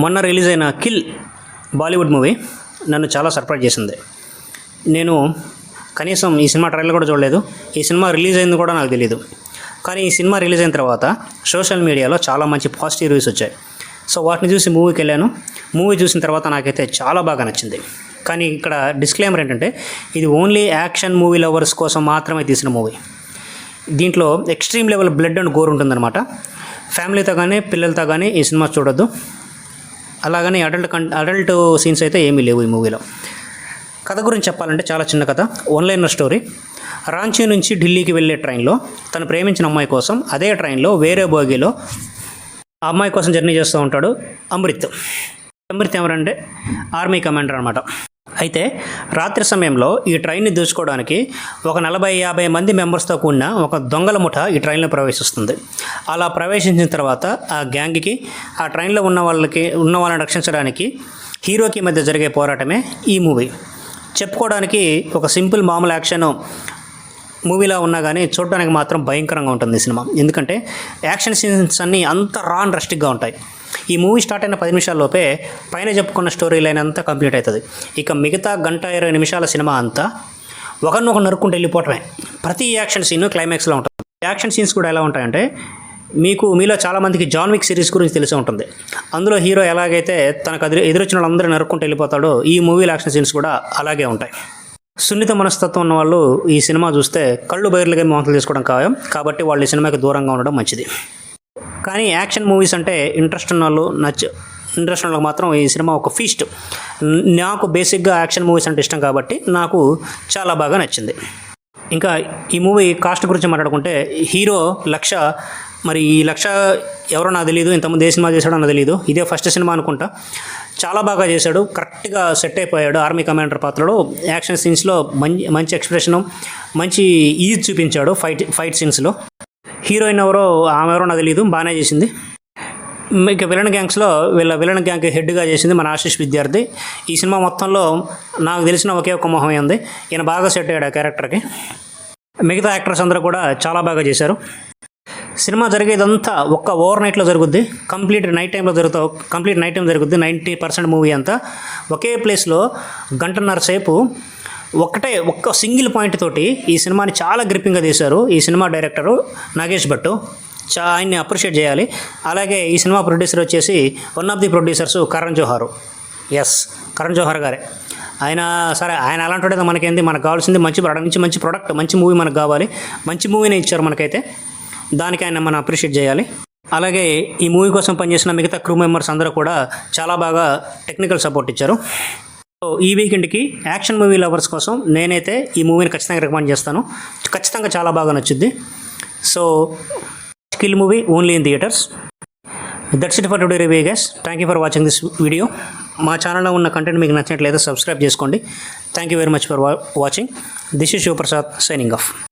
మొన్న రిలీజ్ అయిన kill Bollywood movie నన్ను చాలా సర్ప్రైజ్ చేసింది. నేను కనీసం ఈ సినిమా ట్రైలర్ కూడా చూడలేదు. ఈ సినిమా రిలీజ్ అయింది కూడా నాకు తెలియదు. కానీ ఈ సినిమా రిలీజ్ అయిన తర్వాత సోషల్ మీడియాలో చాలా మంచి పాజిటివ్ రివ్యూస్ వచ్చాయి. సో వాటిని చూసి మూవీకి వెళ్ళాను. మూవీ చూసిన తర్వాత నాకైతే చాలా బాగా నచ్చింది. కానీ ఇక్కడ డిస్క్లైమర్ ఏంటంటే ఇది ఓన్లీ యాక్షన్ మూవీ లవర్స్ కోసం మాత్రమే తీసిన మూవీ. దీంట్లో extreme level blood and gore ఉంటుందన్నమాట. ఫ్యామిలీతో కానీ పిల్లలతో కానీ ఈ సినిమా చూడొద్దు. అలాగని అడల్ట్ సీన్స్ అయితే ఏమీ లేవు ఈ మూవీలో. కథ గురించి చెప్పాలంటే చాలా చిన్న కథ, లైనర్ స్టోరీ. రాంచీ నుంచి ఢిల్లీకి వెళ్ళే ట్రైన్లో తను ప్రేమించిన అమ్మాయి కోసం అదే ట్రైన్లో వేరే బోగీలో ఆ అమ్మాయి కోసం జర్నీ చేస్తూ ఉంటాడు అమృత్ ఎవరంటే ఆర్మీ కమాండర్ అనమాట. అయితే రాత్రి సమయంలో ఈ ట్రైన్ని దోచుకోవడానికి ఒక 40-50 మంది మెంబర్స్తో కూడిన ఒక దొంగల ముఠ ఈ ట్రైన్లో ప్రవేశిస్తుంది. అలా ప్రవేశించిన తర్వాత ఆ గ్యాంగ్కి ఆ ట్రైన్లో ఉన్న వాళ్ళని రక్షించడానికి హీరోకి మధ్య జరిగే పోరాటమే ఈ మూవీ. చెప్పుకోవడానికి ఒక సింపుల్ మామూలు యాక్షన్ మూవీలా ఉన్నా కానీ చూడడానికి మాత్రం భయంకరంగా ఉంటుంది ఈ సినిమా. ఎందుకంటే యాక్షన్ సీన్స్ అన్నీ అంత రా అండ్ రస్టిక్గా ఉంటాయి. ఈ మూవీ స్టార్ట్ అయిన 10 నిమిషాల్లోపే పైన చెప్పుకున్న స్టోరీ లైన్ అంతా కంప్లీట్ అవుతుంది. ఇక మిగతా 1:20 నిమిషాల సినిమా అంతా ఒకరినొకరు నరుక్కుంటూ వెళ్ళిపోవటమే. ప్రతి యాక్షన్ సీన్ క్లైమాక్స్లో ఉంటుంది. యాక్షన్ సీన్స్ కూడా ఎలా ఉంటాయంటే మీలో చాలామందికి జాన్ విక్ సిరీస్ గురించి తెలిసి ఉంటుంది. అందులో హీరో ఎలాగైతే తనకు ఎదురొచ్చిన వాళ్ళందరూ నరుక్కుంటూ వెళ్ళిపోతాడో ఈ మూవీలో యాక్షన్ సీన్స్ కూడా అలాగే ఉంటాయి. సున్నిత మనస్తత్వం ఉన్న వాళ్ళు ఈ సినిమా చూస్తే కళ్ళు బయర్లుగా మోతలు తీసుకోవడం ఖాయం. కాబట్టి వాళ్ళు ఈ సినిమాకి దూరంగా ఉండడం మంచిది. కానీ యాక్షన్ మూవీస్ అంటే ఇంట్రెస్ట్ ఉన్న వాళ్ళకి మాత్రం ఈ సినిమా ఒక ఫీస్ట్. నాకు బేసిక్గా యాక్షన్ మూవీస్ అంటే ఇష్టం కాబట్టి నాకు చాలా బాగా నచ్చింది. ఇంకా ఈ మూవీ కాస్ట్ గురించి మాట్లాడుకుంటే హీరో లక్ష. మరి ఈ లక్ష ఎవరో నాకు తెలియదు, ఇంతకుముందు ఏ సినిమా చేశాడో నాకు తెలియదు. ఇదే ఫస్ట్ సినిమా అనుకుంటా. చాలా బాగా చేశాడు, కరెక్ట్గా సెట్ అయిపోయాడు ఆర్మీ కమాండర్ పాత్రలో. యాక్షన్ సీన్స్లో మంచి ఎక్స్ప్రెషను, మంచి ఈజ్ చూపించాడు ఫైట్ సీన్స్లో. హీరోయిన్ ఆమె ఎవరో నాకు తెలియదు, బాగానే చేసింది. ఇక విలన్ విలన్ గ్యాంగ్ హెడ్గా చేసింది మన ఆశీష్ విద్యార్థి. ఈ సినిమా మొత్తంలో నాకు తెలిసిన ఒకే ఒక మొహమే ఉంది. ఈయన బాగా సెట్ అయ్యాడు ఆ క్యారెక్టర్కి. మిగతా యాక్టర్స్ అందరూ కూడా చాలా బాగా చేశారు. సినిమా జరిగేదంతా ఒక్క ఓవర్ నైట్లో జరుగుద్ది. కంప్లీట్ నైట్ టైం జరుగుద్ది. 90% మూవీ అంతా ఒకే ప్లేస్లో 1.5 సేపు ఒక్క సింగిల్ పాయింట్ తోటి ఈ సినిమాని చాలా గ్రిప్పింగ్గా తీశారు ఈ సినిమా డైరెక్టరు నాగేష్ భట్టు. ఆయన్ని అప్రిషియేట్ చేయాలి. అలాగే ఈ సినిమా ప్రొడ్యూసర్ వచ్చేసి one of the producers Karan Johar. Karan Johar గారే. ఆయన అలాంటి మనకేంది, మనకు కావాల్సింది మంచి ప్రొడక్ట్, మంచి మూవీ మనకు కావాలి. మంచి మూవీనే ఇచ్చారు మనకైతే. దానికి ఆయన మనం అప్రిషియేట్ చేయాలి. అలాగే ఈ మూవీ కోసం పనిచేసిన మిగతా క్రూ మెంబర్స్ అందరూ కూడా చాలా బాగా టెక్నికల్ సపోర్ట్ ఇచ్చారు. సో ఈ వీకెండ్కి యాక్షన్ మూవీ లవర్స్ కోసం నేనైతే ఈ మూవీని ఖచ్చితంగా రికమెండ్ చేస్తాను. ఖచ్చితంగా చాలా బాగా నచ్చుద్ది. So kill movie only in theatres. That's it for today review guys. Thank you for watching this video. మా ఛానల్లో ఉన్న కంటెంట్ మీకు నచ్చినట్లయితే సబ్స్క్రైబ్ చేసుకోండి. Thank you very much for watching. This is Shivaprasad signing of.